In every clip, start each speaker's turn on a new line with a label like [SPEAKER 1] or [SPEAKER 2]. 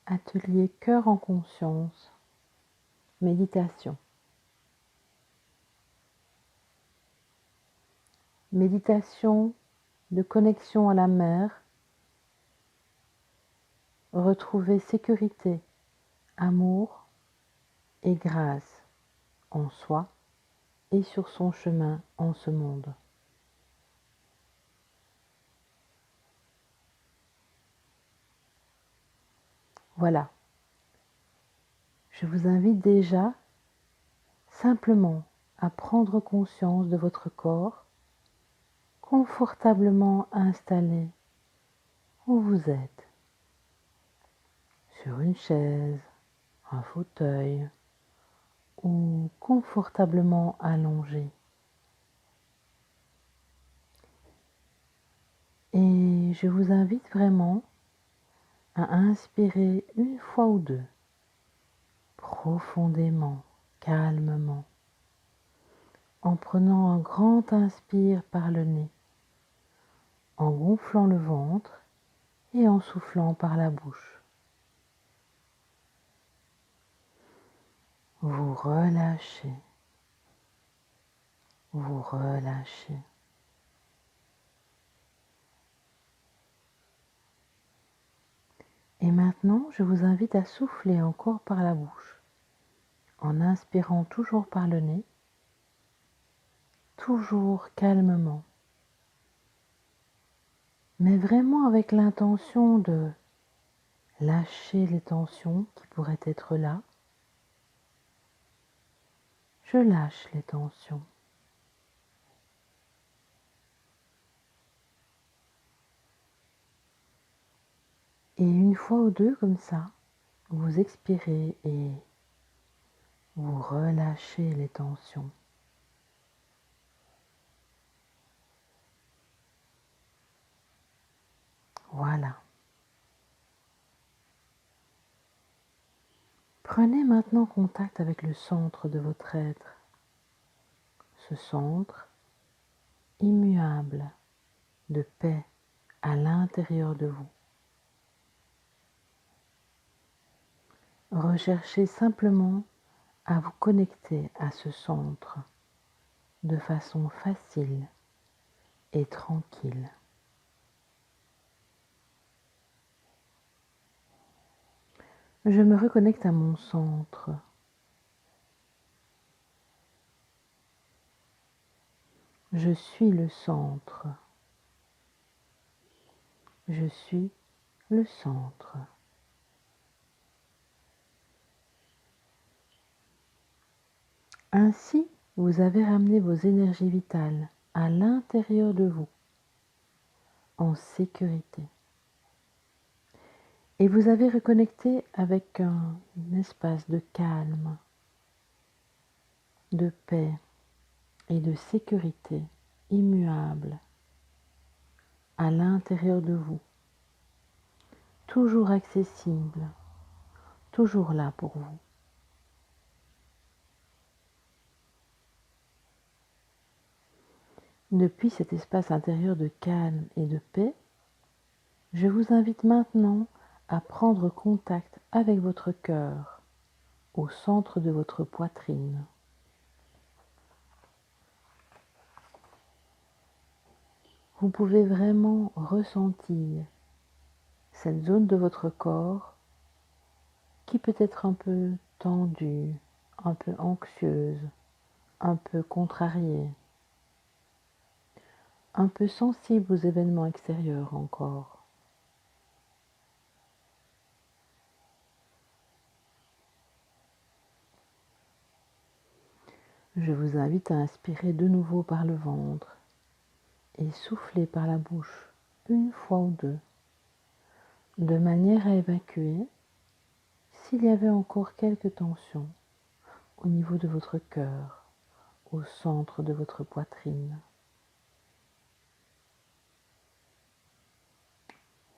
[SPEAKER 1] Atelier cœur en conscience, méditation. Méditation de connexion à la mer, retrouver sécurité, amour et grâce en soi et sur son chemin en ce monde. Voilà, je vous invite déjà simplement à prendre conscience de votre corps confortablement installé où vous êtes, sur une chaise, un fauteuil ou confortablement allongé. Et je vous invite vraiment à inspirer une fois ou deux, profondément, calmement, en prenant un grand inspire par le nez, en gonflant le ventre et en soufflant par la bouche. Vous relâchez, vous relâchez. Et maintenant, je vous invite à souffler encore par la bouche, en inspirant toujours par le nez, toujours calmement, mais vraiment avec l'intention de lâcher les tensions qui pourraient être là. Je lâche les tensions. Et une fois ou deux comme ça, vous expirez et vous relâchez les tensions. Voilà. Prenez maintenant contact avec le centre de votre être. Ce centre immuable de paix à l'intérieur de vous. Recherchez simplement à vous connecter à ce centre de façon facile et tranquille. Je me reconnecte à mon centre. Je suis le centre. Je suis le centre. Ainsi, vous avez ramené vos énergies vitales à l'intérieur de vous, en sécurité. Et vous avez reconnecté avec un espace de calme, de paix et de sécurité immuable à l'intérieur de vous, toujours accessible, toujours là pour vous. Depuis cet espace intérieur de calme et de paix, je vous invite maintenant à prendre contact avec votre cœur au centre de votre poitrine. Vous pouvez vraiment ressentir cette zone de votre corps qui peut être un peu tendue, un peu anxieuse, un peu contrariée, un peu sensible aux événements extérieurs encore. Je vous invite à inspirer de nouveau par le ventre et souffler par la bouche une fois ou deux, de manière à évacuer s'il y avait encore quelques tensions au niveau de votre cœur, au centre de votre poitrine.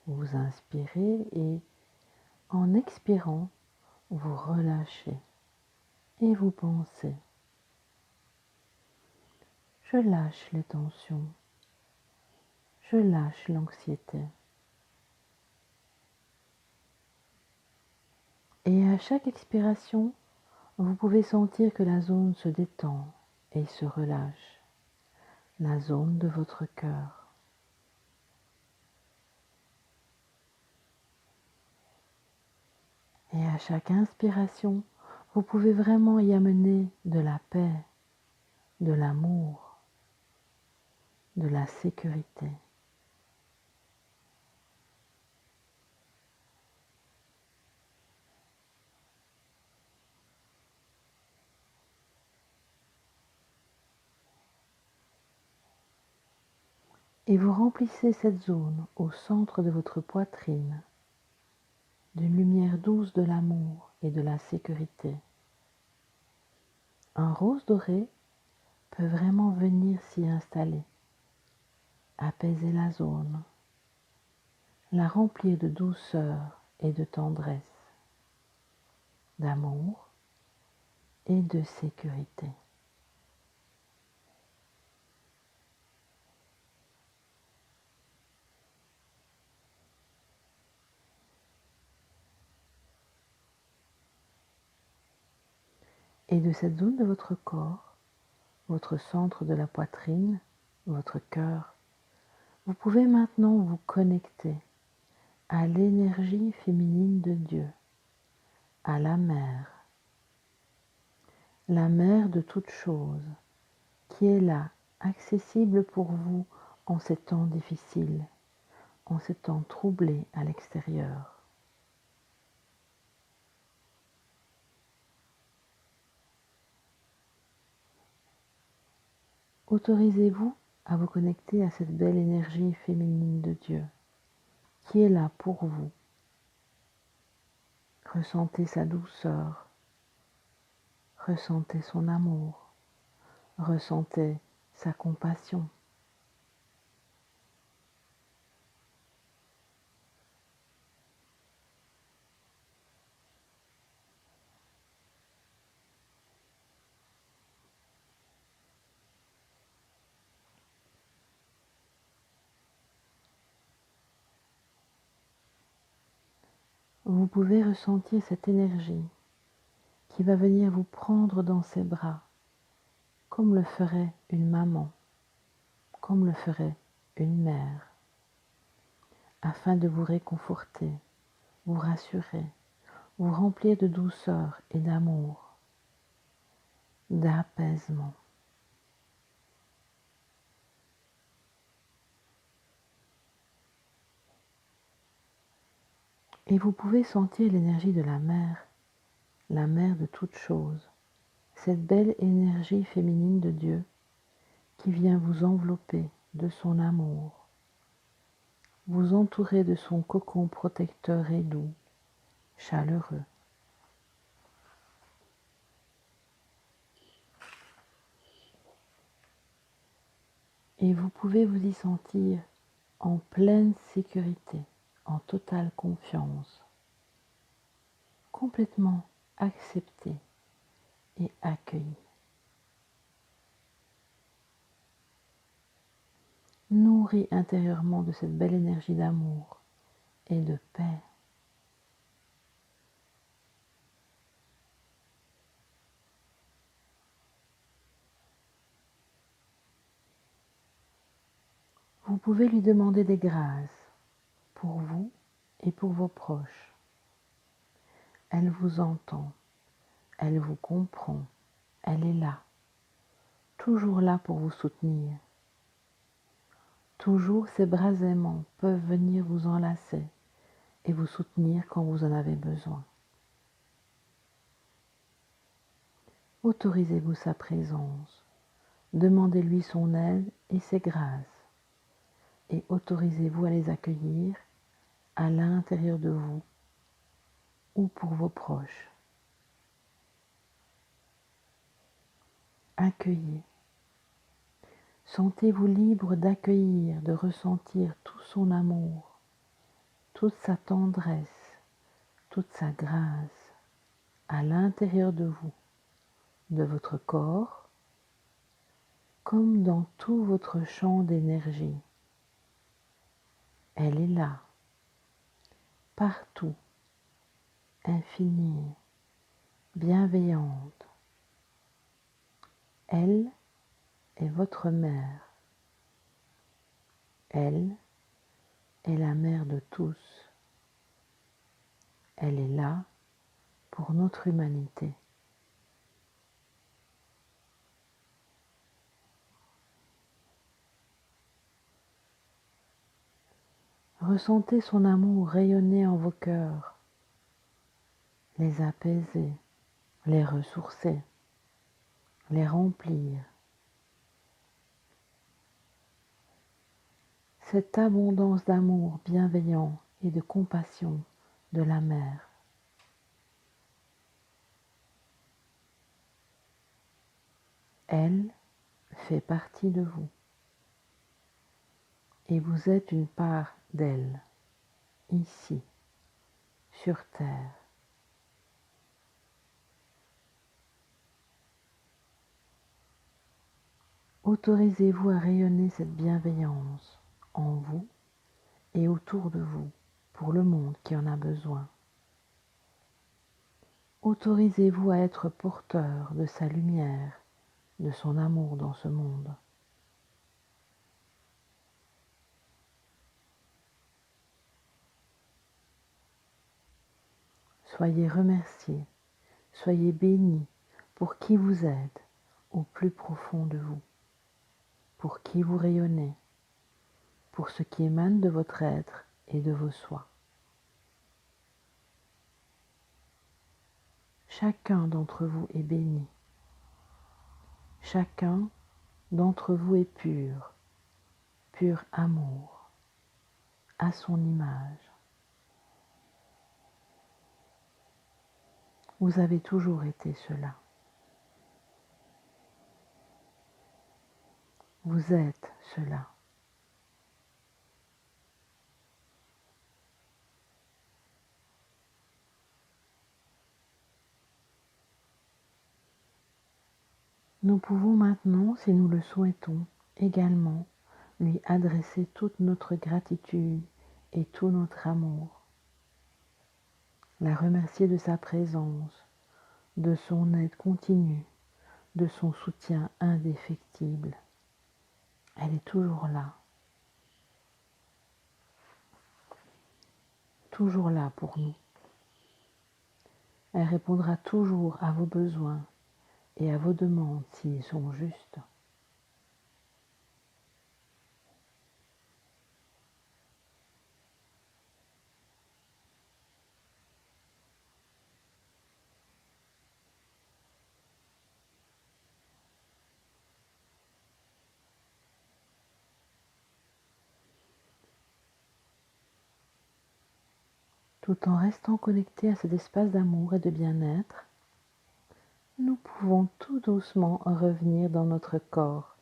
[SPEAKER 1] Vous inspirez et en expirant, vous relâchez et vous pensez. Je lâche les tensions, je lâche l'anxiété. Et à chaque expiration, vous pouvez sentir que la zone se détend et se relâche, la zone de votre cœur. Et à chaque inspiration, vous pouvez vraiment y amener de la paix, de l'amour, de la sécurité. Et vous remplissez cette zone au centre de votre poitrine d'une lumière douce de l'amour et de la sécurité. Un rose doré peut vraiment venir s'y installer, apaiser la zone, la remplir de douceur et de tendresse, d'amour et de sécurité. Et de cette zone de votre corps, votre centre de la poitrine, votre cœur, vous pouvez maintenant vous connecter à l'énergie féminine de Dieu, à la mère de toutes choses, qui est là, accessible pour vous en ces temps difficiles, en ces temps troublés à l'extérieur. Autorisez-vous à vous connecter à cette belle énergie féminine de Dieu, qui est là pour vous. Ressentez sa douceur, ressentez son amour, ressentez sa compassion. Vous pouvez ressentir cette énergie qui va venir vous prendre dans ses bras, comme le ferait une maman, comme le ferait une mère, afin de vous réconforter, vous rassurer, vous remplir de douceur et d'amour, d'apaisement. Et vous pouvez sentir l'énergie de la mère de toutes choses, cette belle énergie féminine de Dieu qui vient vous envelopper de son amour, vous entourer de son cocon protecteur et doux, chaleureux. Et vous pouvez vous y sentir en pleine sécurité, en totale confiance, complètement accepté et accueilli. Nourri intérieurement de cette belle énergie d'amour et de paix. Vous pouvez lui demander des grâces pour vous et pour vos proches. Elle vous entend, elle vous comprend, elle est là, toujours là pour vous soutenir. Toujours ses bras aimants peuvent venir vous enlacer et vous soutenir quand vous en avez besoin. Autorisez-vous sa présence, demandez-lui son aide et ses grâces, et autorisez-vous à les accueillir à l'intérieur de vous ou pour vos proches. Accueillez. Sentez-vous libre d'accueillir, de ressentir tout son amour, toute sa tendresse, toute sa grâce à l'intérieur de vous, de votre corps, comme dans tout votre champ d'énergie. Elle est là, partout, infinie, bienveillante. Elle est votre mère. Elle est la mère de tous. Elle est là pour notre humanité. Ressentez son amour rayonner en vos cœurs, les apaiser, les ressourcer, les remplir. Cette abondance d'amour bienveillant et de compassion de la mère. Elle fait partie de vous et vous êtes une part d'elle, ici, sur Terre. Autorisez-vous à rayonner cette bienveillance en vous et autour de vous pour le monde qui en a besoin. Autorisez-vous à être porteur de sa lumière, de son amour dans ce monde. Soyez remerciés, soyez bénis pour qui vous êtes au plus profond de vous, pour qui vous rayonnez, pour ce qui émane de votre être et de vos soins. Chacun d'entre vous est béni. Chacun d'entre vous est pur, pur amour, à son image. Vous avez toujours été cela. Vous êtes cela. Nous pouvons maintenant, si nous le souhaitons, également lui adresser toute notre gratitude et tout notre amour. La remercier de sa présence, de son aide continue, de son soutien indéfectible. Elle est toujours là pour nous. Elle répondra toujours à vos besoins et à vos demandes s'ils sont justes. Tout en restant connectés à cet espace d'amour et de bien-être, nous pouvons tout doucement revenir dans notre corps.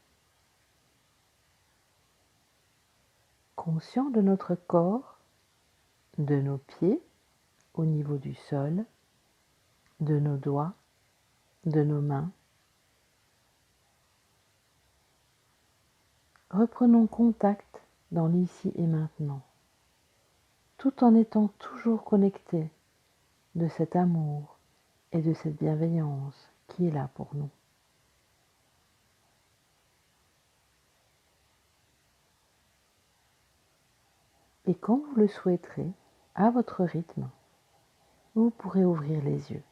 [SPEAKER 1] Conscient de notre corps, de nos pieds au niveau du sol, de nos doigts, de nos mains. Reprenons contact dans l'ici et maintenant, tout en étant toujours connectés de cet amour et de cette bienveillance qui est là pour nous. Et quand vous le souhaiterez, à votre rythme, vous pourrez ouvrir les yeux.